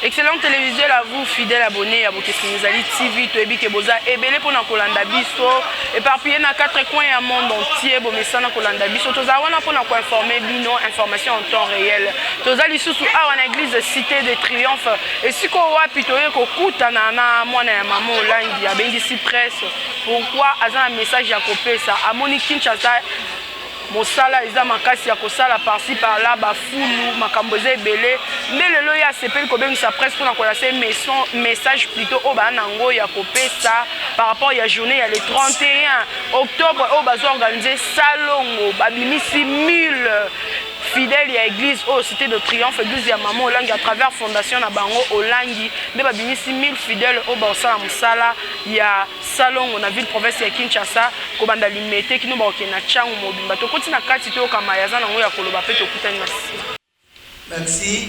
Excellente télévisuelle à vous, fidèles abonnés à Bokesinizali TV, Toebi Keboza, Ebele pour Kolanda Biso, éparpillé dans 4 coins du monde entier, Bomesana Kolanda Biso, Tozawana pour informer Bino, information en temps réel. Tozali sous à l'église Cité de Triomphe, et si qu'on voit Pitoye Kokuta Nana, moi na maman Olangi, à Bendisi Presse, pourquoi Azan un message à copier ça, à Monique Kinshasa. Mosala eza makasi ya kosala par-ci par-là bafulu makambo eza ebele nde lelo ya sepeli kobengisa presse mpona kolase message plutôt oyo baa nango ya kopesa par rapport ya journée ya le 31 octobre oyo bazwa organise salongo babimisi 1000 fidèles ya église au Cité de Triomphe église ya Maman Olangi à travers fondation na bango Olangi nde babimisi 1000 fidèles oyo basala mosala ya salongo na ville province ya Kinshasa kobanda limete kino bakokende na ntango mobimba tokoti na kati toyokama yaza nango ya koloba mpe tokutani na sima. Merci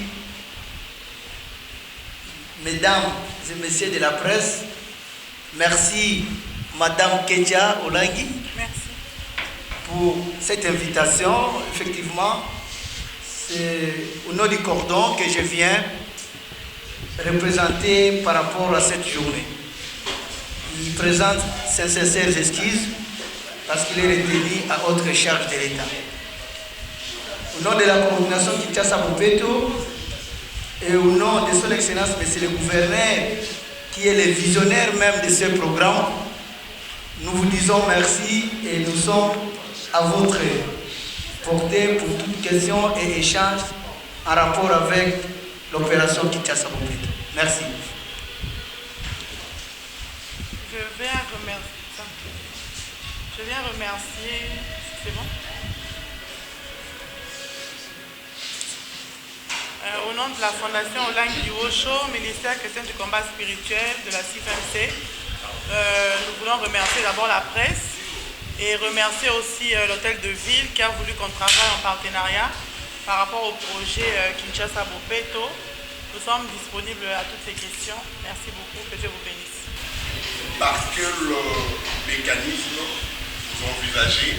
mesdames et messieurs de la presse, merci madame Ketia Olangi. Merci pour cette invitation. Effectivement, c'est au nom du cordon que je viens représenter par rapport à cette journée. Il présente ses sincères excuses parce qu'il est retenu à autre charge de l'État. Au nom de la coordination Kinshasa Bopeto et au nom de son Excellence, Monsieur le Gouverneur, qui est le visionnaire même de ce programme, nous vous disons merci et nous sommes à votre portée pour toute question et échange en rapport avec l'opération Kinshasa Bopeto. Merci. Je viens remercier, c'est bon? Au nom de la Fondation Olangi Osho, ministère chrétien du combat spirituel de la CIFMC, nous voulons remercier d'abord la presse et remercier aussi l'hôtel de ville qui a voulu qu'on travaille en partenariat par rapport au projet Kinshasa Bopeto. Nous sommes disponibles à toutes ces questions. Merci beaucoup, que Dieu vous bénisse. Parce que le mécanisme, vous envisagez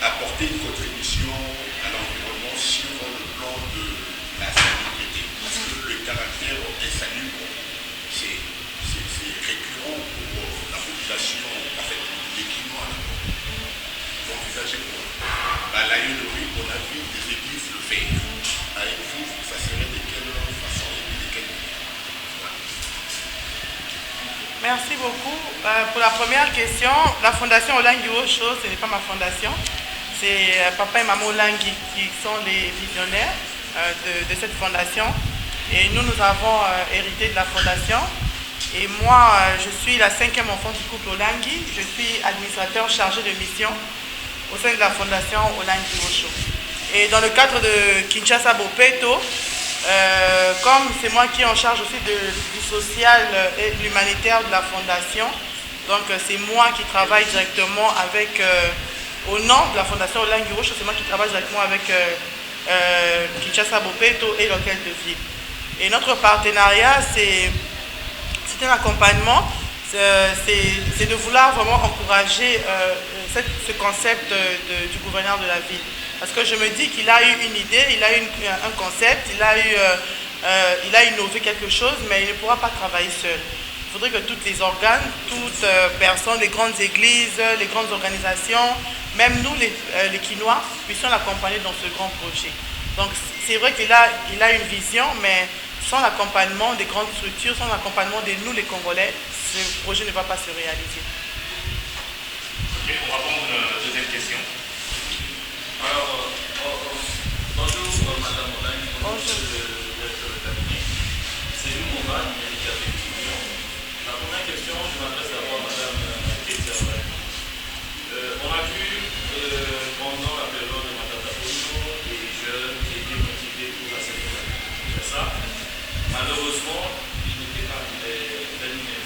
apporter une contribution à l'environnement sur le plan de la salubrité. Parce que le caractère insalubre, c'est récurrent pour la population, en fait, les Quinois. Vous envisagez quoi? À l'aïeulerie, on a vu des églises le faire. Avec vous, ça serait de quelle façon et de quelle manière? Merci beaucoup. Pour la première question, la fondation Olangi Osho, ce n'est pas ma fondation. C'est papa et maman Olangi qui sont les visionnaires de cette fondation. Et nous avons hérité de la fondation. Et moi, je suis la 5e enfant du couple Olangi. Je suis administrateur chargé de mission au sein de la fondation Olangi Osho. Et dans le cadre de Kinshasa Bopeto, comme c'est moi qui est en charge aussi du social et de l'humanitaire de la fondation, donc c'est moi qui travaille directement avec, au nom de la fondation Olangi Osho, c'est moi qui travaille directement avec Kinshasa Bopeto et l'hôtel de ville. Et notre partenariat, c'est un accompagnement, c'est de vouloir vraiment encourager ce concept du gouverneur de la ville. Parce que je me dis qu'il a eu une idée, il a eu un concept, il a innové quelque chose, mais il ne pourra pas travailler seul. Il faudrait que tous les organes, toutes personnes, les grandes églises, les grandes organisations, même nous les Quinois, puissions l'accompagner dans ce grand projet. Donc c'est vrai qu'il a une vision, mais sans l'accompagnement des grandes structures, sans l'accompagnement de nous les Congolais, ce projet ne va pas se réaliser. Ok, on va prendre une deuxième question. Alors, bonjour Madame Olangi, bonjour le directeur de cabinet. C'est nous Mourad, médical d'étudiant. La première question, je m'adresse d'abord à Madame Ketia Olangi. On a vu pendant la période de Madame Dapono des jeunes qui étaient motivés pour la sécurité. C'est ça? Malheureusement, ils n'étaient pas terminés.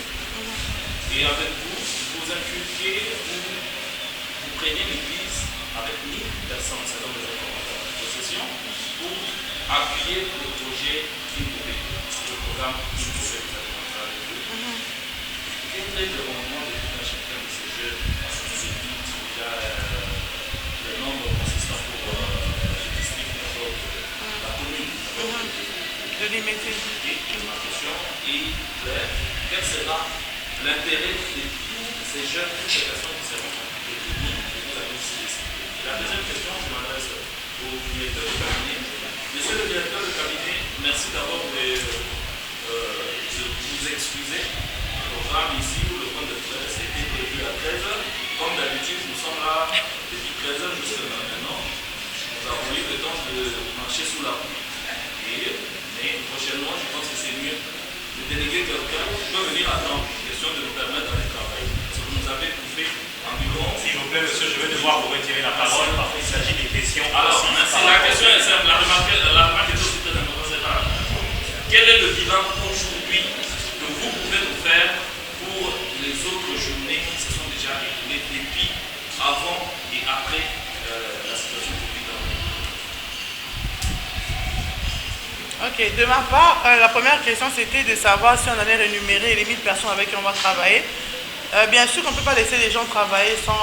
Et avec vous, vous inculquez, vous prenez l'église avec 1000 personnes, selon les informations de possession, pour appuyer le projet le programme qui pouvait faire quel est le rendement de tout un chacun de ces jeunes? Parce que c'est déjà le nombre consistant pour le district, la commune. De limiter. Et ma question est claire. Quel sera l'intérêt de tous ces jeunes, toutes ces personnes qui seront détenues que vous avez citées? La deuxième question, je m'adresse au directeur de cabinet. Monsieur le directeur de cabinet, merci d'abord de vous excuser. Le programme ici, où le point de presse était prévu à 13h. Comme d'habitude, nous sommes là depuis 13h jusqu'à maintenant. Nous avons eu le temps de marcher sous la pluie. Mais prochainement, je pense que c'est mieux de déléguer quelqu'un qui peut venir attendre, question de nous permettre d'aller travailler. Parce que vous nous avez bouffé environ. S'il vous plaît, monsieur, je vais devoir vous retirer la parole parce qu'il s'agit des questions. Alors, la question est simple. La remarque est aussi très importante. Quel est le bilan aujourd'hui que vous pouvez nous faire pour les autres journées qui se sont déjà écoulées depuis avant et après la situation Covid? Ok, de ma part, la première question c'était de savoir si on allait rémunérer les 1000 personnes avec qui on va travailler. Bien sûr qu'on ne peut pas laisser les gens travailler sans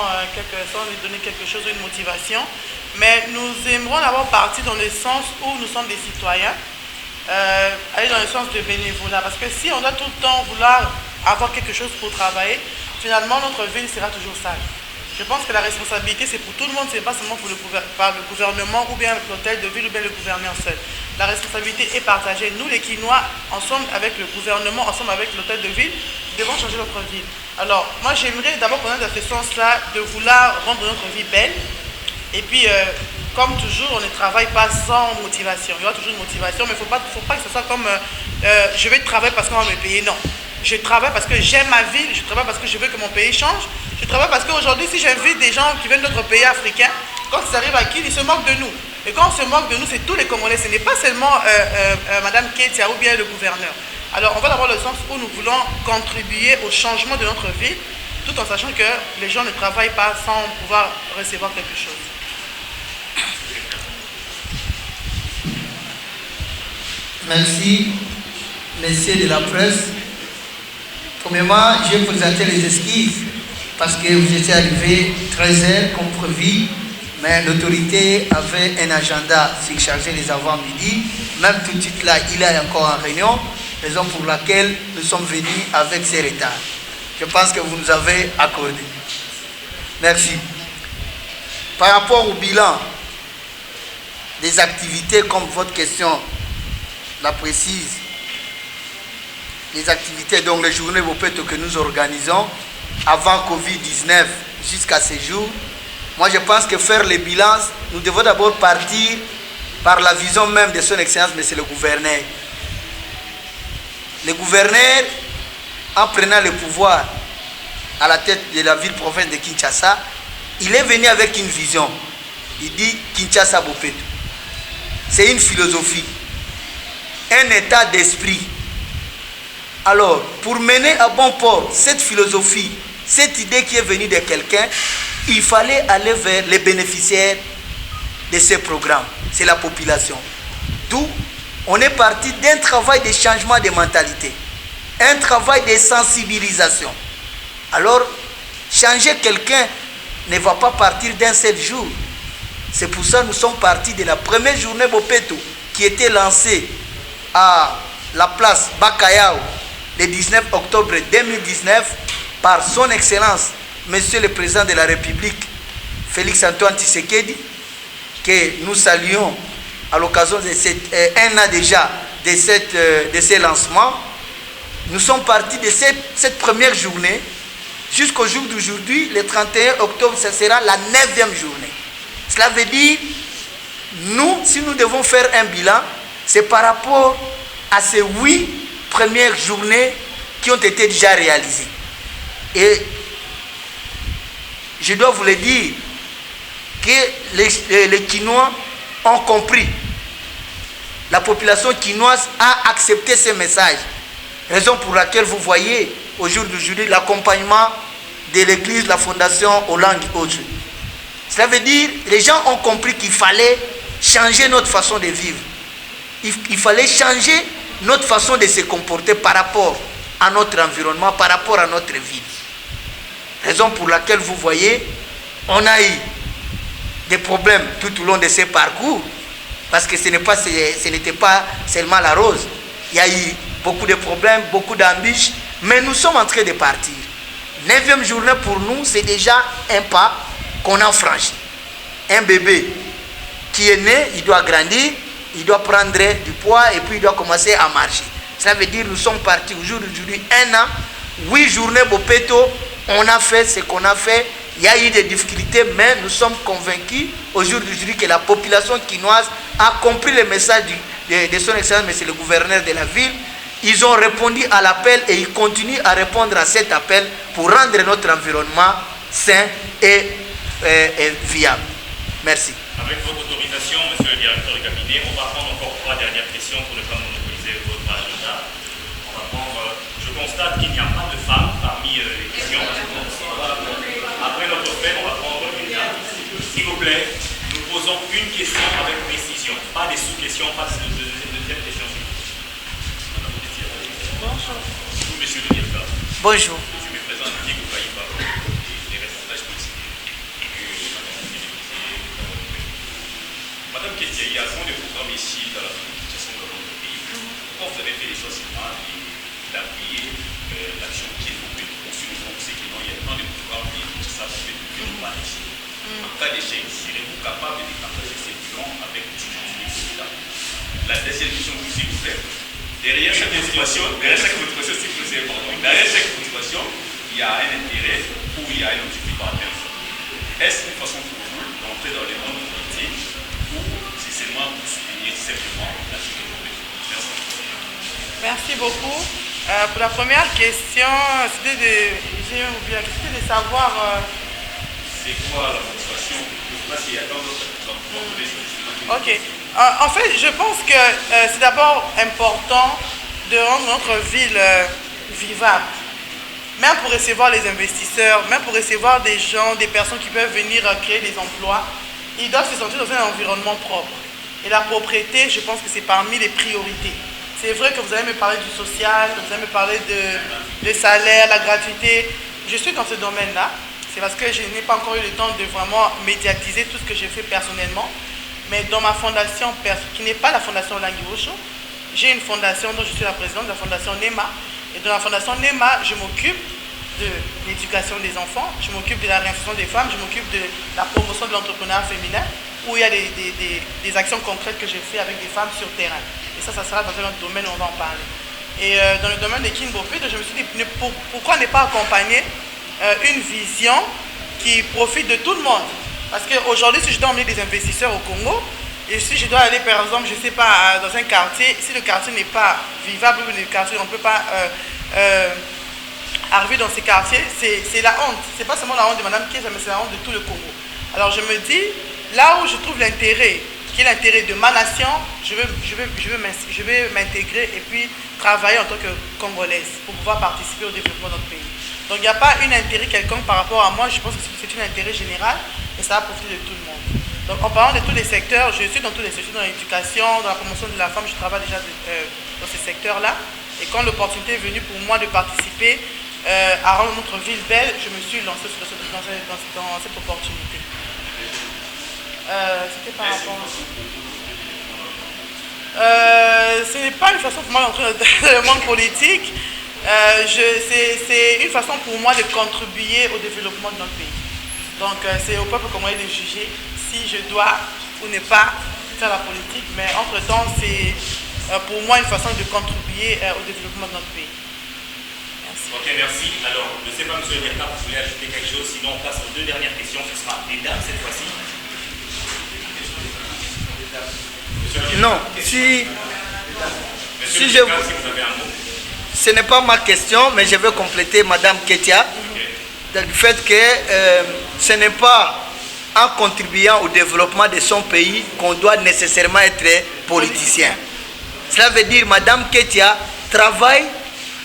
lui donner quelque chose, une motivation, mais nous aimerons d'abord partir dans le sens où nous sommes des citoyens, aller dans le sens de bénévolat, parce que si on doit tout le temps vouloir avoir quelque chose pour travailler, finalement notre ville sera toujours sale. Je pense que la responsabilité, c'est pour tout le monde, ce n'est pas seulement par le gouvernement ou bien l'hôtel de ville ou bien le gouverneur seul. La responsabilité est partagée. Nous, les Quinois, ensemble avec le gouvernement, ensemble avec l'hôtel de ville, devons changer notre ville. Alors, moi, j'aimerais d'abord qu'on ait dans ce sens-là de vouloir rendre notre vie belle. Et puis, comme toujours, on ne travaille pas sans motivation. Il y aura toujours une motivation, mais il ne faut pas que ce soit comme je vais travailler parce qu'on va me payer. Non. Je travaille parce que j'aime ma ville, je travaille parce que je veux que mon pays change. Je travaille parce qu'aujourd'hui, si j'invite des gens qui viennent d'autres pays africains, quand ils arrivent à Kin, ils se moquent de nous. Et quand on se moque de nous, c'est tous les Congolais. Ce n'est pas seulement Madame Ketia ou bien le gouverneur. Alors, on va avoir le sens où nous voulons contribuer au changement de notre ville, tout en sachant que les gens ne travaillent pas sans pouvoir recevoir quelque chose. Merci, messieurs de la presse. Premièrement, je vais présenter les excuses parce que vous étiez arrivés 13h comme prévu, mais l'autorité avait un agenda surchargé les avant-midi. Même tout de suite là, il est encore en réunion, raison pour laquelle nous sommes venus avec ces retards. Je pense que vous nous avez accordé. Merci. Par rapport au bilan des activités, comme votre question la précise, les activités, donc les journées Bopeto que nous organisons avant Covid-19 jusqu'à ce jour, moi je pense que faire les bilans, nous devons d'abord partir par la vision même de son Excellence, mais c'est le gouverneur. Le gouverneur, en prenant le pouvoir à la tête de la ville-province de Kinshasa, il est venu avec une vision. Il dit Kinshasa Bopeto. C'est une philosophie, un état d'esprit. Alors, pour mener à bon port cette philosophie, cette idée qui est venue de quelqu'un, il fallait aller vers les bénéficiaires de ces programmes. C'est la population. D'où on est parti d'un travail de changement de mentalité, un travail de sensibilisation. Alors, changer quelqu'un ne va pas partir d'un seul jour. C'est pour ça que nous sommes partis de la première journée Bopeto qui était lancée à la place Bakayao le 19 octobre 2019 par son Excellence, Monsieur le Président de la République, Félix Antoine Tshisekedi, que nous saluons à l'occasion de un an déjà de ces lancements. Nous sommes partis de cette première journée jusqu'au jour d'aujourd'hui, le 31 octobre, ce sera la 9e journée. Cela veut dire, nous, si nous devons faire un bilan, c'est par rapport à ces 8 premières journées qui ont été déjà réalisées. Et je dois vous le dire que les Quinois ont compris. La population quinoise a accepté ces messages. Raison pour laquelle vous voyez au jour d'aujourd'hui l'accompagnement de l'église, la fondation Hollande et autres. Cela veut dire que les gens ont compris qu'il fallait changer notre façon de vivre. Il fallait changer notre façon de se comporter par rapport à notre environnement, par rapport à notre ville. Raison pour laquelle vous voyez, on a eu des problèmes tout au long de ces parcours. parce que ce n'était pas seulement la rose. Il y a eu beaucoup de problèmes, beaucoup d'embûches, mais nous sommes en train de partir. 9e journée pour nous, c'est déjà un pas qu'on a franchi. Un bébé qui est né, il doit grandir, il doit prendre du poids et puis il doit commencer à marcher. Cela veut dire que nous sommes partis aujourd'hui 1 an, 8 journées Bopeto, on a fait ce qu'on a fait. Il y a eu des difficultés, mais nous sommes convaincus aujourd'hui que la population quinoise a compris le message de son excellence, monsieur le gouverneur de la ville. Ils ont répondu à l'appel et ils continuent à répondre à cet appel pour rendre notre environnement sain et viable. Merci. Avec votre autorisation, monsieur le directeur du cabinet, on va prendre encore 3 dernières questions pour ne pas monopoliser votre agenda. On va prendre, je constate qu'il n'y a pas de femmes parmi les questions. Après notre fait, on va prendre une dame. S'il vous plaît, nous posons une question avec précision, pas des sous-questions, pas de deuxième question. Bonjour. Bonjour, monsieur le directeur. Bonjour. Je me présente Diego Païba, des responsables politiques. Madame Ketia, il y a souvent des programmes ici dans la situation de notre pays. Pourquoi vous avez fait les choix d'appuyer l'action qui est développée pour suivre ce qu'il y a tant de programmes qui s'appuient de nos ici. En cas d'échec, serez-vous capable de partager ces plans avec l'utilité président? La deuxième question, s'il vous plaît. Derrière chaque motivation, s'il vous plaît, c'est important. Derrière chaque motivation, il y a un intérêt ou il y a un objectif à atteindre. Est-ce une façon pour vous d'entrer dans les mondes politiques ou c'est seulement pour souligner simplement la sécurité? Merci beaucoup. Pour la première question, c'était de savoir... c'est quoi la motivation? Je ne sais pas s'il y a tant d'autres exemples. Ok. En fait, je pense que c'est d'abord important de rendre notre ville vivable. Même pour recevoir les investisseurs, même pour recevoir des gens, des personnes qui peuvent venir créer des emplois, ils doivent se sentir dans un environnement propre. Et la propreté, je pense que c'est parmi les priorités. C'est vrai que vous allez me parler du social, vous allez me parler de salaire, la gratuité. Je suis dans ce domaine-là. C'est parce que je n'ai pas encore eu le temps de vraiment médiatiser tout ce que j'ai fait personnellement. Mais dans ma fondation, qui n'est pas la fondation Languiosho, j'ai une fondation dont je suis la présidente de la fondation NEMA. Et dans la fondation NEMA, je m'occupe de l'éducation des enfants, je m'occupe de la réinsertion des femmes, je m'occupe de la promotion de l'entrepreneuriat féminin, où il y a des actions concrètes que j'ai fait avec des femmes sur terrain. Et ça sera dans un autre domaine, on va en parler. Et dans le domaine de Kinbopeto, je me suis dit, pourquoi ne pas accompagner une vision qui profite de tout le monde? Parce qu'aujourd'hui, si je dois emmener des investisseurs au Congo, et si je dois aller, par exemple, je ne sais pas, dans un quartier, si le quartier n'est pas vivable, le quartier, on ne peut pas arriver dans ces quartiers, c'est la honte. Ce n'est pas seulement la honte de Mme Kiesa, mais c'est la honte de tout le Congo. Alors je me dis, là où je trouve l'intérêt, qui est l'intérêt de ma nation, je vais m'intégrer et puis travailler en tant que Congolaise pour pouvoir participer au développement de notre pays. Donc il n'y a pas un intérêt quelconque par rapport à moi, je pense que c'est un intérêt général et ça va profiter de tout le monde. Donc en parlant de tous les secteurs, je suis dans tous les secteurs, dans l'éducation, dans la promotion de la femme, je travaille déjà dans ces secteurs-là. Et quand l'opportunité est venue pour moi de participer à rendre notre ville belle, je me suis lancée dans cette opportunité. C'était par rapport à... ce n'est pas une façon pour moi d'entrer dans le monde politique. C'est une façon pour moi de contribuer au développement de notre pays. Donc c'est au peuple congolais de juger si je dois ou ne pas faire la politique, mais entre-temps c'est pour moi une façon de contribuer au développement de notre pays. Merci. Ok, merci. Alors, je ne sais pas, monsieur le directeur, vous voulez ajouter quelque chose, sinon on passe aux 2 dernières questions, ce sera des dames cette fois-ci. Non, si vous avez un mot. Ce n'est pas ma question, mais je veux compléter Mme Ketia, du fait que ce n'est pas en contribuant au développement de son pays qu'on doit nécessairement être politicien. Cela veut dire Mme Ketia travaille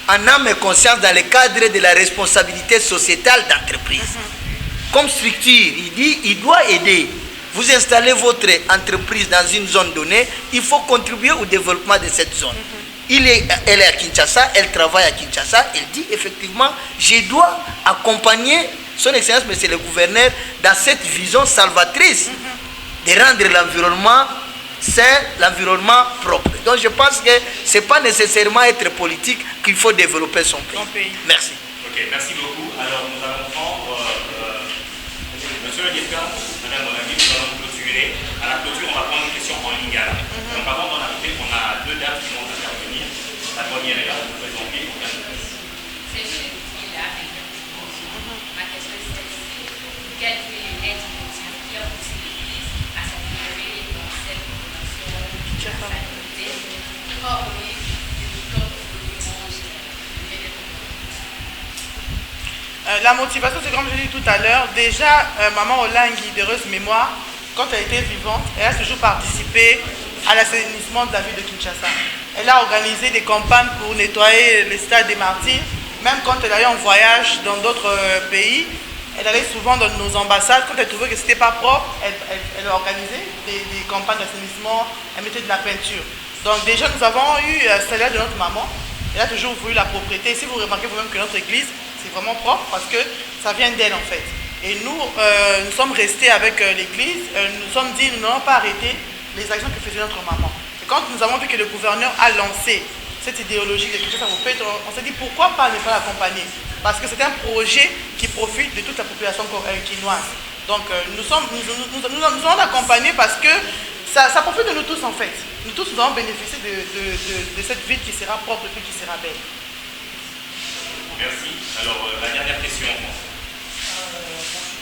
en âme et conscience dans le cadre de la responsabilité sociétale d'entreprise. Comme structure, il dit il doit aider. Vous installez votre entreprise dans une zone donnée, il faut contribuer au développement de cette zone. Elle est à Kinshasa, elle travaille à Kinshasa, elle dit effectivement, je dois accompagner son excellence, monsieur le gouverneur, dans cette vision salvatrice de rendre l'environnement sain, l'environnement propre. Donc je pense que ce n'est pas nécessairement être politique qu'il faut développer son pays. Merci. Ok, merci beaucoup. Alors nous allons prendre Monsieur le directeur, Madame Molangui, nous allons clôturer. À la clôture, on va prendre une question en lingala. Donc avant d'en arriver, on a deux dames qui vont intervenir. La première est là, vous présentez. C'est celui-là. Ma question est celle-ci. Quel périmètre qui a poussé l'Église à s'intégrer dans cette convention sanitaire? Hormis la motivation, c'est comme je l'ai dit tout à l'heure. Déjà, Maman Olangui, d'heureuse mémoire, quand elle était vivante, elle a toujours participé à l'assainissement de la ville de Kinshasa. Elle a organisé des campagnes pour nettoyer le stade des Martyrs. Même quand elle allait en voyage dans d'autres pays, elle allait souvent dans nos ambassades. Quand elle trouvait que ce n'était pas propre, elle organisait des campagnes d'assainissement, elle mettait de la peinture. Donc déjà, nous avons eu celle-là de notre maman. Elle a toujours voulu la propriété. Si vous remarquez vous-même que notre église, c'est vraiment propre parce que ça vient d'elle en fait. Et nous, nous sommes restés avec l'église, nous sommes dit, nous n'allons pas arrêter les actions que faisait notre maman. Et quand nous avons vu que le gouverneur a lancé cette idéologie de Kinshasa, on s'est dit pourquoi pas ne pas l'accompagner? Parce que c'est un projet qui profite de toute la population quinoise. Donc nous allons l'accompagner parce que ça profite de nous tous en fait. Nous tous nous allons bénéficier de cette ville qui sera propre, de ville qui sera belle. Merci. Alors, la dernière question en français.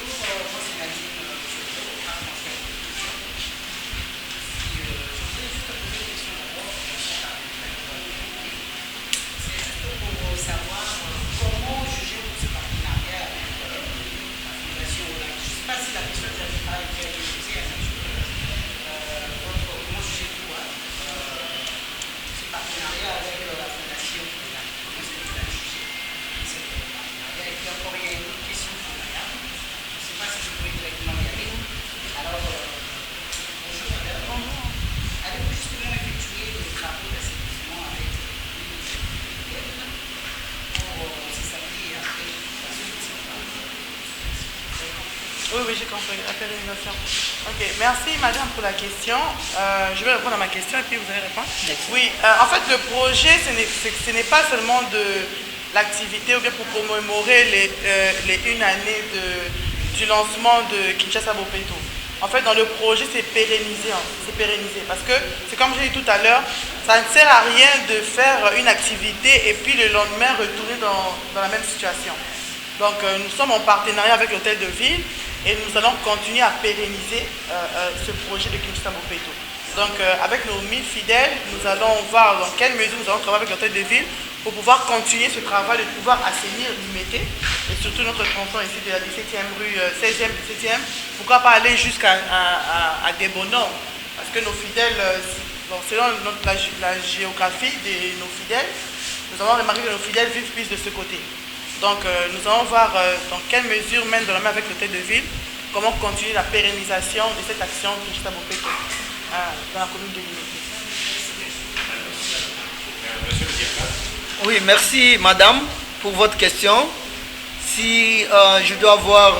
Bonjour, moi c'est Nadine, je suis français. Je voulais juste poser une question d'abord. C'est juste pour savoir comment juger ce partenariat avec la Fondation Olangui. Je ne sais pas si la question que j'avais pas été posée, comment jugez-vous ce partenariat avec la Fondation Olangui? Comment est-ce que vous allez juger? Et puis encore, il y a une autre question pour madame. Je ne sais pas si je peux directement y aller. Alors, bonjour madame. Allez-vous justement effectuer les travaux d'assainissement avec l'île pour s'établir après la solution? Oui, j'ai compris, la pérennisation. Ok, merci madame pour la question. Je vais répondre à ma question et puis vous allez répondre. Oui, en fait le projet, ce n'est pas seulement de l'activité ou bien pour commémorer les une année du lancement de Kinshasa Bopeto. En fait, dans le projet, c'est pérennisé parce que, c'est comme j'ai dit tout à l'heure, ça ne sert à rien de faire une activité et puis le lendemain retourner dans la même situation. Donc, nous sommes en partenariat avec l'hôtel de ville et nous allons continuer à pérenniser ce projet de Kinshasa Bopeto. Donc, avec nos 1000 fidèles, nous allons voir dans quelle mesure nous allons travailler avec l'hôtel de ville pour pouvoir continuer ce travail de pouvoir assainir l'Imété et surtout notre tronçon ici de la 17e rue, 16e, 17e. Pourquoi pas aller jusqu'à Debono? Parce que nos fidèles, selon la géographie de nos fidèles, nous avons remarqué que nos fidèles vivent plus de ce côté. Donc, nous allons voir dans quelle mesure, même dans la main avec l'hôtel de ville, comment continuer la pérennisation de cette action Kinshasa Bopeto dans la commune de l'Imété. Monsieur le directeur. Oui, merci madame pour votre question. Si je dois avoir...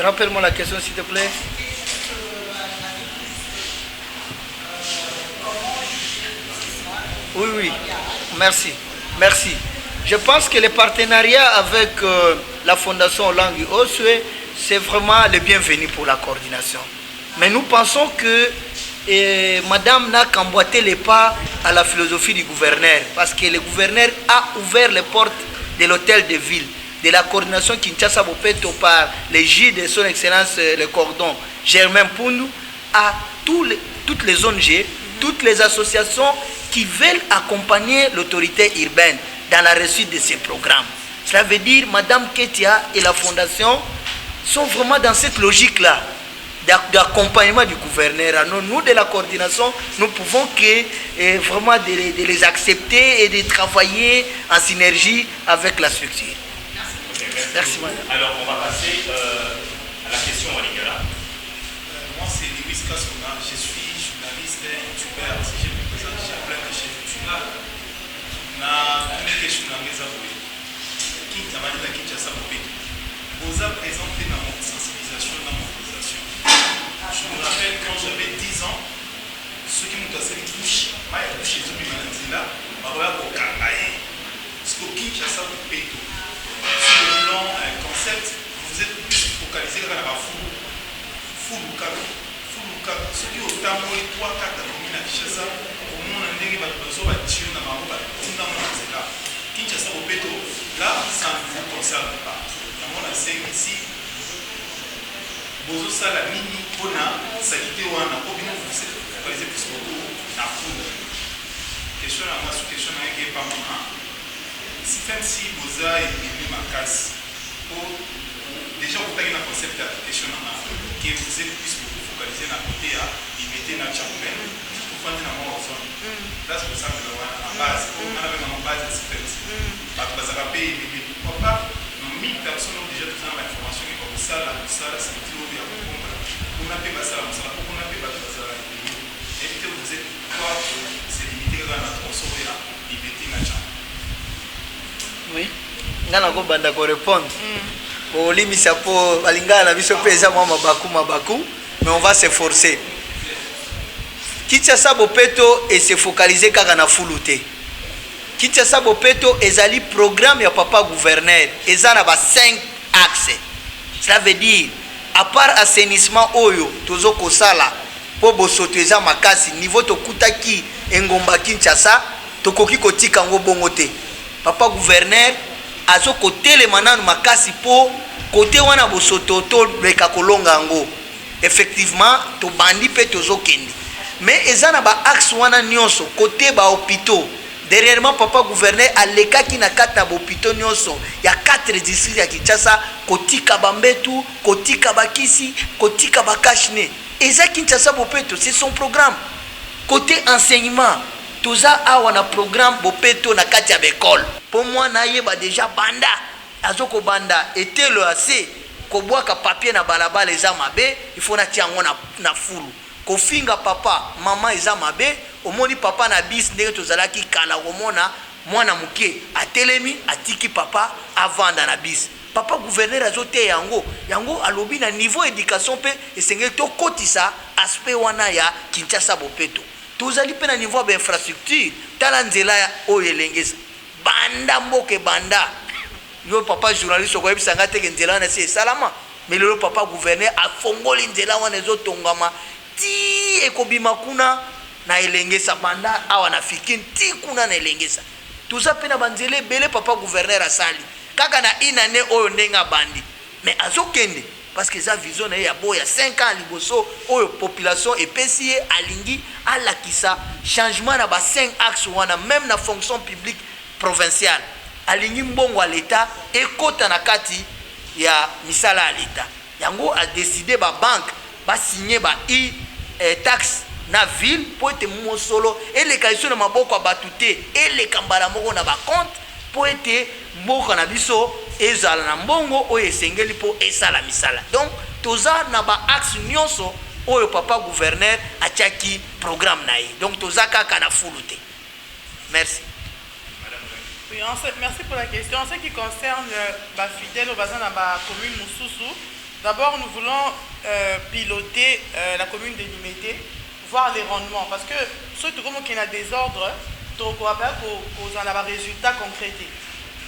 rappelle-moi la question s'il te plaît. Oui, merci. Je pense que le partenariat avec la Fondation Olangui Osue, c'est vraiment le bienvenu pour la coordination. Mais nous pensons que madame n'a qu'emboîté les pas à la philosophie du gouverneur, parce que le gouverneur a ouvert les portes de l'hôtel de ville, de la coordination Kinshasa Bopeto par l'égide de son excellence le cordon Germain Poundou, à toutes les ONG, toutes les associations qui veulent accompagner l'autorité urbaine dans la réussite de ces programmes. Cela veut dire madame Ketia et la fondation sont vraiment dans cette logique-là d'accompagnement du gouverneur. Alors, nous, de la coordination, nous pouvons vraiment de les accepter et de travailler en synergie avec la structure. Merci, madame. Alors, on va passer à la question en lingala. Moi, c'est Louis Kassona. Je suis journaliste et youtubeur. Si je me présente, j'ai plein de chaînes YouTube. Na communication na mesa boye. Qui t'a dit la Kinshasa Bopeto. Vous a présenté dans mon sensibilisation, dans mon mobilisation. Je me rappelle quand j'avais 10 ans, ceux qui m'ont cassé les touches, moi, il y a touché tout le monde là, je vais aller parce qu'au Kinshasa, vous payez tout. Sur le plan concept, vous êtes plus focalisé dans la foule. Ceux qui ont été en 3-4 communes à Kinshasa, au moins, on a des besoins de tirer dans ma robe, là. Kinshasa, au péto, là, ça ne vous concerne pas. On a 5 ici. Bozo Sala Nini, Bona, Salité Wana, Obino, vous êtes focalisé plus beaucoup dans la foule. Question à moi, question à qui est pas maman. Si même si Boza est venu ma casse, déjà vous avez un concept d'application que vous êtes plus focalisé dans le côté à limiter notre champion pour faire une amont en zone. Là, c'est pour ça que la base, on a même en base de cette parce que ça va payer papa, 1000 personnes ont déjà besoin d'informations qui comme ça, c'est le petit lobby à comprendre. On a payé ça, on a payé ça. Évitez, vous êtes quoi, c'est limité dans notre consommation à limiter notre champion. Oui, ngana ko banda ko répondre. Olimisa po balingana na biso pesa mwa mabaku, mais on va s'efforcer. Kinshasa Bopeto et se focaliser kaka na fulute. Kinshasa Bopeto ezali programme ya papa gouverneur, ezana ba 5 axes. Cela veut dire à part assainissement oyo tozo kosala po bosoto eza makasi niveau to kutaki engomba Kinshasa tokoki kotika ngo bongo te. Papa gouverneur azo côté les mananu makasi po côté wana bosoto to beka kolonga ngo effectivement to bandi pe tozo kende mais ezana ba axe wana nyonso côté ba hôpitaux derrièrement papa gouverneur aleka ki na kata ba hôpitaux nyonso ya 4 districts ya Kinshasa kotika bambetu kotika bakisi kotika bakashne eza Kinshasa Bopeto c'est son programme côté enseignement toza awa na programme Bopeto na kati ya bekol pour moi na yeba déjà banda azoko banda était le assez ko boaka papier na balabala eza mabe il faut na tiango na fulu ko finga papa mama eza mabe omoni papa na bis ndenge tozalaki kala komona mwana muke atelemi atiki papa avanda na bis papa gouverneur azote yango alobi na niveau éducation pe esengeli to kotisa aspect wana ya Kinshasa Bopeto tozali pe na niveau ba infrastructure tala nzela oyo elengeza banda mboke banda yo papa journaliste ko yebisanga te nzela wana c'est salama mais le papa gouverneur a fongoli nzela wana ezotongama ti ekobima kuna na elengesa banda awa na fikin ti kuna na elengesa tuza pe na banzele bele papa gouverneur asali kaka na inane oyo ndenga bandi mais azokende parce que ça vision na ya boya 5 ans liboso oyo population epesi alingi alakisa changement na ba 5 axes wana même na fonction publique provinciale alingi mbongo à l'état ekota na kati ya misala à l'état yango a décidé ba banque ba signer ba taxe na ville pour être mosolo et les caisses na maboko batute et les kambala moko na ba compte pour être mboka na biso ezala na mbongo oyo esengeli po esala misala donc toza na ba axe nyonso oyo papa gouverneur atiaki programme na ye donc toza kaka na fulute. Merci. Oui, merci pour la question. En ce qui concerne fidèle au bassin dans la commune Moussousou, d'abord nous voulons piloter la commune de Limete, voir les rendements parce que ceux qui ont des ordres, donc on va faire qu'on a un résultat concret.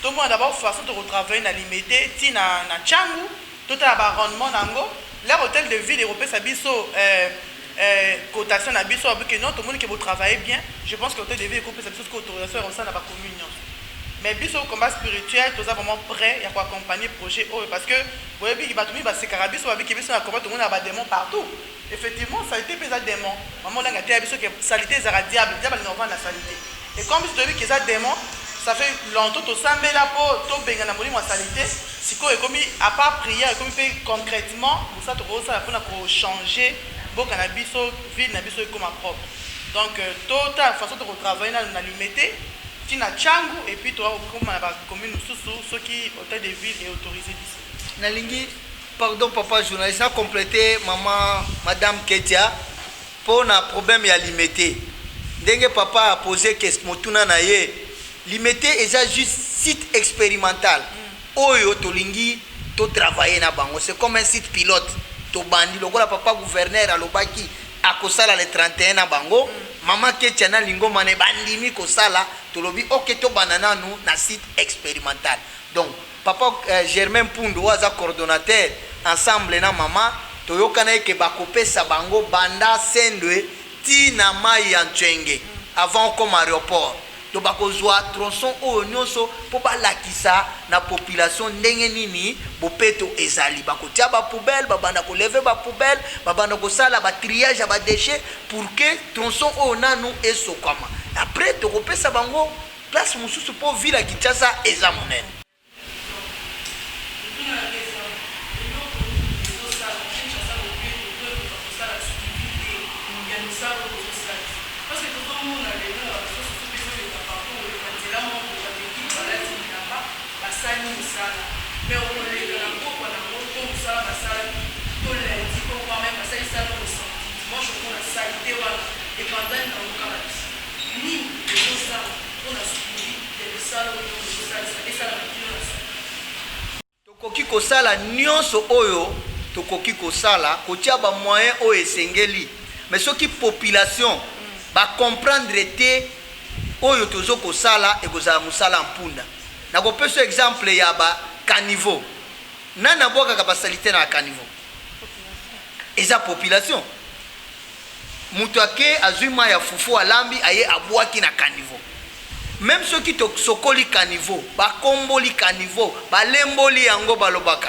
Tout le monde d'abord façon de retravailler dans Limete, si na Tchangu, tout a un rendement nango, leur hôtel de ville européen sabiso cotation na biso avec non tout le monde qui vous travaillez bien, je pense que l'hôtel de ville européen sabiso autorisation au sein de la commune. Mais biso combat spirituel, tout ça vraiment prêt, il y a quoi accompagner projet parce que vous voyez qu'il va tout c'est carabiso avec qui biso na combat tout le monde a des démons partout. Effectivement, salité pesa démon. Maman là ngati biso que salité za diable, diable ne vend la salité. Et comme tu as vu que ça démon, ça fait longtemps to sambe la po to benga na molimo salité, siko et comme à part prière et comme fait concrètement, pour ça to ça pour changer bon cannabiso ville na biso comme propre. Donc total façon de travailler na limité Tina Tchangu et puis toi comme la commune Moussousou ceux qui hôtel de ville est autorisé d'ici. Nalingi pardon papa journaliste a complété maman madame Ketia pour un problème ya limité. Ndenge papa a posé question motuna na ye limité est juste site expérimental. Oyo tolingi to travailler na bango c'est comme un site pilote to bandi lokola papa gouverneur alobaki akosala le 31 na bango mama Ketia na Lingoma ne bandimi kosala tolobi oketo banana nous na site expérimental. Donc papa Germain Pundu aza coordonnateur ensemble na mama toyokana ke bakopesa bango banda sendwe tina mai ya Nchwenge avant comme aéroport. Donc bakozwa tronçon oyo nyonso po balakisa na population ndenge nini bopeto ezali bakotia ba poubelle babanda ko lever ba poubelle babanda ko sala ba triage ya ba déchets pour que tronçon oyo nanu esokama. Après tokopesa bango place mosusu po ville ya Kinshasa eza monene. Tokoki kosala nyonso oyo tokoki kosala kotia ba moyen oyo esengeli mais soki population ba comprendre te oyo tozo kosala ekozala musala mpunda. Na kopesa exemple ya ba caniveau nana boka ka basalite na caniveau eza population mutu ake azwima ya fufu alambi aye abwaki na caniveau. Même ceux qui sokoli caniveau bakomboli caniveau balemboli yango balobaka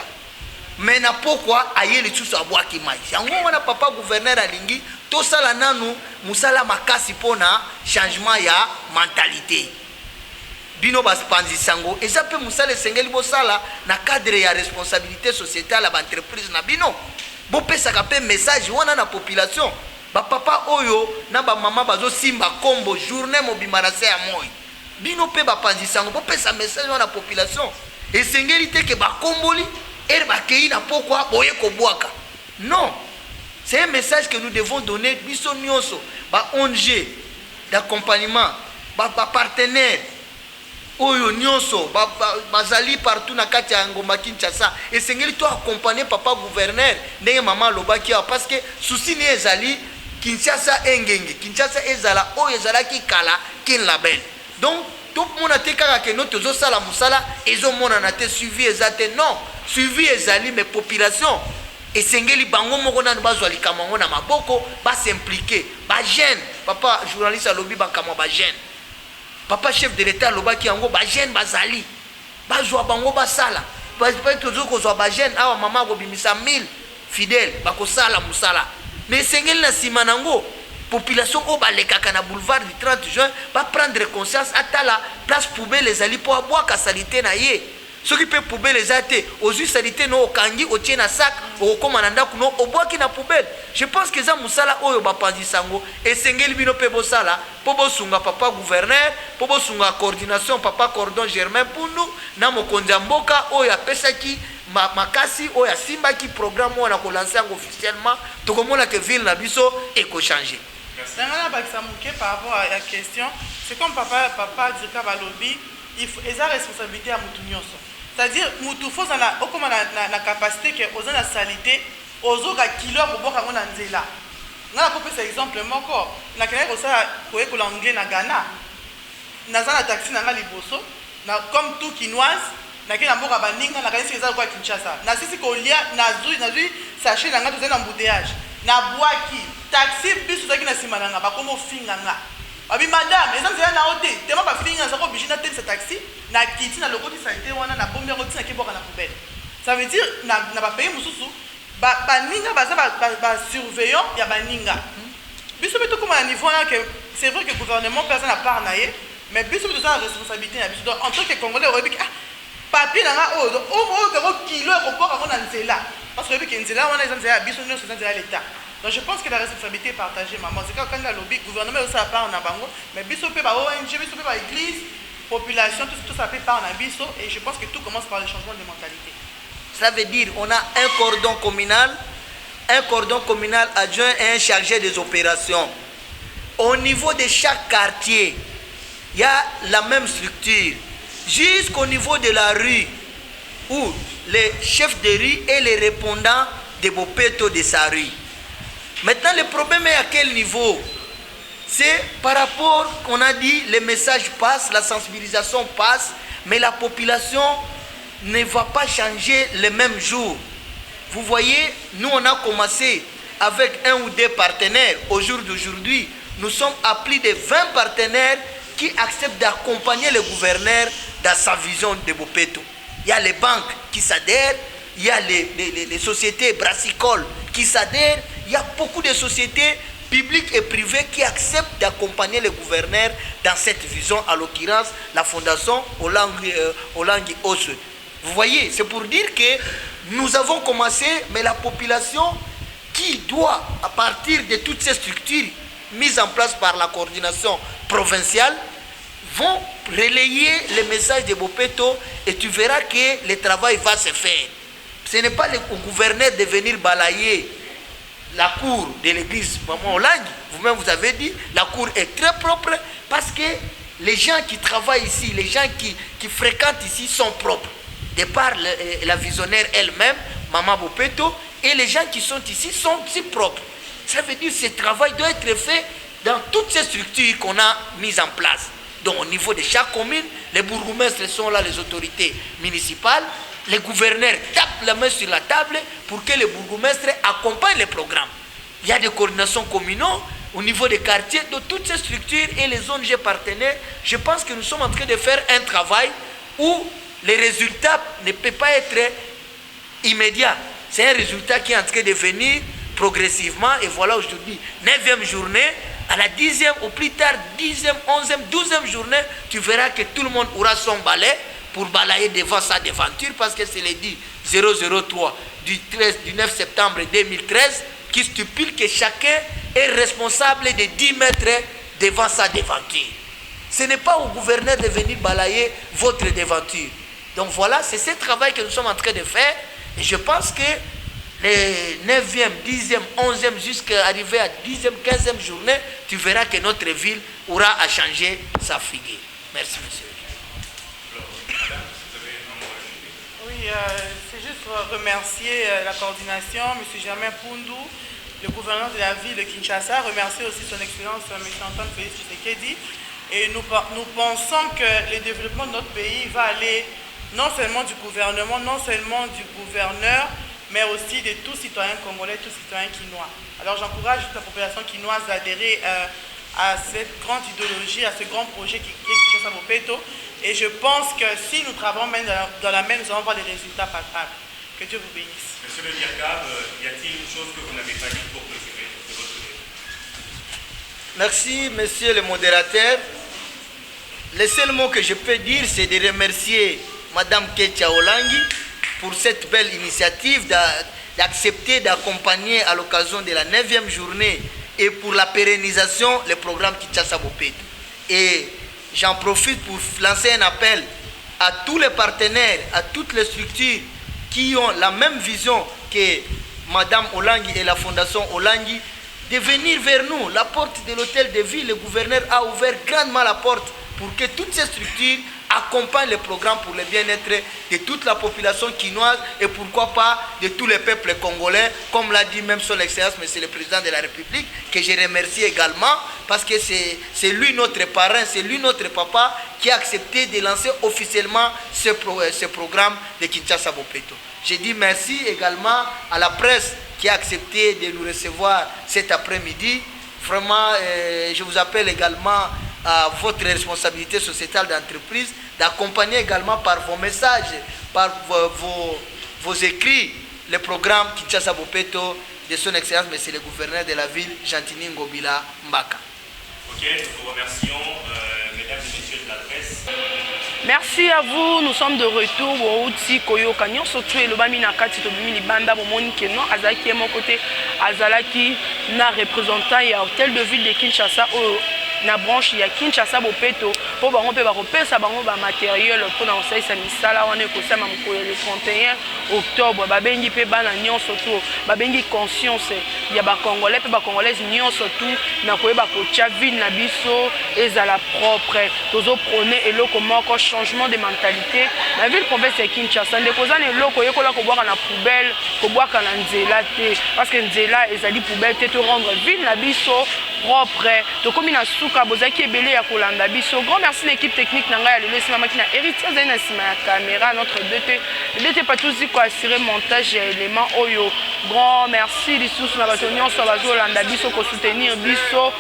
mais na pourquoi aye lisusu abwaki mai yango wana papa gouverneur alingi tosala nanu musala makasi pona changement ya mentalité bino baspanzisango eza pe musala esengeli bosala na cadre ya responsabilité sociétale ya entreprise na bino bopesaka pe message wana na population bapapa oyo na bamama bazosimba kombo journée mobimba na se ya moi bino pe bapanzisango bopesa message wana na population esengeli te ke bakomboli et bakei na pourquoi boye kobwaka. Non, c'est un message que nous devons donner biso nyonso ba ONG d'accompagnement ba partenaire oyo nyonso bazali partout na kati ya Ngomba Kinshasa esengeli to accompagner papa gouverneur ndenge mama lobaki parce que souci ni ezali Kinshasa engenge Kinshasa ezala oyo ezalaki kala kin label. Donc tout le monde a été que nous tous sala musala ezo mona na te suivi ezate non suivi ezali mais population esengeli bango moko na bazwa likamango na maboko ba s'impliquer ba jeune papa journaliste alobi ba kama ba jeune papa chef de l'état lobaki yango ba jeune bazali bazwa bango basala ba tozo ko zwa ba jeune awa mama ko bimisa 1000 fidèles ba ko sala musala mais esengeli na sima nango population au balekaka na boulevard du 30 juin va prendre conscience à la place poubelle les ali pour boire ka salité na ye ceux qui peut poubelle les até aux yeux salité no kangi au tient na sac au commandant kuno au bois qui na poubelle. Je pense que ça musala oyo ba pandisango et sengeli bino pe bosala po bosunga papa gouverneur po bosunga coordination papa cordon Germain Pundu na mokonzi mboka oyo apesaki makasi oyo simba ki programme wana ko lancer officiellement to komona que ville na biso eko changer. Par rapport à la question, c'est comme papa Dika Balobi, il faut la responsabilité à Moutounioso. C'est-à-dire, Moutou faut la capacité que aux la salité, aux autres kilo pour boire on anzela. Na ko pesa exemple moko, na kena ko sa ko e ko l'anglais na Ghana. Na za na taxi na liboso, na comme tout quinoise, na kena mboka baninga na kanisi eza kwa Kinshasa. Na sisi ko lia na zui sachet na ngato za embouteillage. Na boaki taxi biso zaki na simananga bakomo finganga abi madame eza nzela na ote tema ba finga za ko bijina te taxi na kiti na lokoti santé wana na bombe roti na kiboka na poubelle. Ça veut dire na ba pays mususu ba ninga ba surveillant ya ba ninga biso beto comme à niveau là que c'est vrai que le gouvernement personne n'a part naie mais biso beto ça la responsabilité na biso en tant que congolais au papier na o ko kilo ko boka ko na nzela parce que nzela wana eza nzela biso nyonso eza nzela l'état. Donc je pense que la responsabilité est partagée, maman. C'est quand le lobby, le gouvernement aussi a part en Abango, mais biso pe ba ONG, biso pe ba église, population, tout ça fait part en biso et je pense que tout commence par le changement de mentalité. Ça veut dire on a un cordon communal adjoint et un chargé des opérations. Au niveau de chaque quartier, il y a la même structure. Jusqu'au niveau de la rue, où les chefs de rue et les répondants des bopeto de sa rue. Maintenant, le problème est à quel niveau? C'est par rapport, on a dit, les messages passent, la sensibilisation passe, mais la population ne va pas changer le même jour. Vous voyez, nous on a commencé avec 1 ou 2 partenaires. Au jour d'aujourd'hui, nous sommes à plus de 20 partenaires qui acceptent d'accompagner le gouverneur dans sa vision de Bopeto. Il y a les banques qui s'adhèrent, il y a les sociétés brassicoles qui s'adhèrent, il y a beaucoup de sociétés publiques et privées qui acceptent d'accompagner le gouverneur dans cette vision, à l'occurrence la fondation Olangi Osse. Vous voyez, c'est pour dire que nous avons commencé, mais la population qui doit, à partir de toutes ces structures mises en place par la coordination provinciale, vont relayer les messages de Bopeto et tu verras que le travail va se faire. Ce n'est pas au gouverneur de venir balayer la cour de l'église Maman Olangi. Vous-même vous avez dit, la cour est très propre parce que les gens qui travaillent ici, les gens qui fréquentent ici sont propres. De par la visionnaire elle-même, Maman Bopeto, et les gens qui sont ici sont aussi propres. Ça veut dire que ce travail doit être fait dans toutes ces structures qu'on a mises en place. Donc au niveau de chaque commune, les bourgmestres sont là, les autorités municipales, les gouverneurs tapent la main sur la table pour que les bourgmestres accompagnent les programmes. Il y a des coordinations communaux au niveau des quartiers, de toutes ces structures et les ONG partenaires. Je pense que nous sommes en train de faire un travail où les résultats ne peuvent pas être immédiats. C'est un résultat qui est en train de venir progressivement. Et voilà aujourd'hui, 9e journée, à la 10e, au plus tard 10e, 11e, 12e journée, tu verras que tout le monde aura son balai pour balayer devant sa devanture, parce que c'est le dit 003 du 9 septembre 2013 qui stipule que chacun est responsable de 10 mètres devant sa devanture. Ce n'est pas au gouverneur de venir balayer votre devanture. Donc voilà, c'est ce travail que nous sommes en train de faire. Et je pense que les 9e, 10e, 11e, jusqu'à arriver à 10e, 15e journée, tu verras que notre ville aura à changer sa figure. Merci, monsieur. Oui, c'est juste pour remercier la coordination, M. Germain Poundou, le gouverneur de la ville de Kinshasa, remercier aussi son excellence, M. Antoine Félix Tshisekedi. Et nous pensons que le développement de notre pays va aller non seulement du gouvernement, non seulement du gouverneur, mais aussi de tous citoyens congolais, tous citoyens quinois. Alors j'encourage toute la population quinoise à adhérer à cette grande idéologie, à ce grand projet qui est Kinshasa Bopeto. Et je pense que si nous travaillons même dans la main, nous allons voir des résultats palpables. Que Dieu vous bénisse. Monsieur le Diakab, y a-t-il une chose que vous n'avez pas dit pour clôturer de votre côté? Merci, monsieur le modérateur. Le seul mot que je peux dire, c'est de remercier Madame Ketia Olangi pour cette belle initiative d'accepter d'accompagner à l'occasion de la 9e journée et pour la pérennisation le programme Kinshasa Bopeto. Et j'en profite pour lancer un appel à tous les partenaires, à toutes les structures qui ont la même vision que Madame Olangi et la Fondation Olangi, de venir vers nous. La porte de l'hôtel de ville, le gouverneur a ouvert grandement la porte pour que toutes ces structures accompagnent le programme pour le bien-être de toute la population quinoise et pourquoi pas de tous les peuples congolais, comme l'a dit même son excellence, monsieur le président de la République, que je remercie également parce que c'est lui notre parrain, c'est lui notre papa qui a accepté de lancer officiellement ce programme de Kinshasa Bopeto. Je dis merci également à la presse qui a accepté de nous recevoir cet après-midi. Vraiment, je vous appelle également à votre responsabilité sociétale d'entreprise d'accompagner également par vos messages, par vos écrits, le programme Kinshasa Bopeto de son excellence, monsieur le gouverneur de la ville, Jantini Ngobila Mbaka. Ok, nous vous remercions, mesdames et messieurs de la presse. Merci à vous, nous sommes de retour au Outi Koyoka. Nous sommes tous les Bamina Kati Tobimi Libanda Bomoni Keno Azaki à mon côté Azalaki na représentant et hôtel de ville de Kinshasa na branche ya Kinshasa bopeto po bango pe ba kopesa bango ba matériel pour na osaisa misala wana ekosama mokolo le 31 octobre babengi pe bana nyonso to babengi conscience ya ba congolais pe ba congolaise nyonso to na koyeba kotia ville na biso ezala propre tozo prôner eloko moko changement de mentalité na ville province ya Kinshasa ndeko za na eloko yekola kobwaka na poubelle kobwaka na nzela te parce que nzela ezali poubelle te to rendre ville na biso propre tokomi na suka bozaki ebele ya kolanda biso. Grand merci l'équipe technique na ngai ya lelo esimamaki na héritier azali na nsima ya caméra notre DT Patouzi ko assurer montage ya élément oyo. Grand merci lisusu na bato nyonso bazolanda biso ko soutenir biso.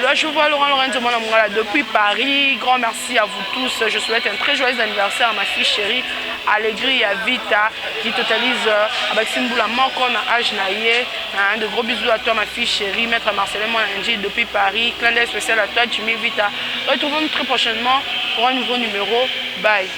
Là je vois Laurent Lorenzo Mwana Mungala depuis Paris. Grand merci à vous tous. Je souhaite un très joyeux anniversaire à ma fille chérie Allegri à Vita qui totalise avec Simboula Moko na âge naïe. De gros bisous à toi ma fille chérie, maître Marcelin Molangi depuis Paris. Clin d'œil spécial à toi Jimmy Vita. Retrouvons-nous très prochainement pour un nouveau numéro. Bye.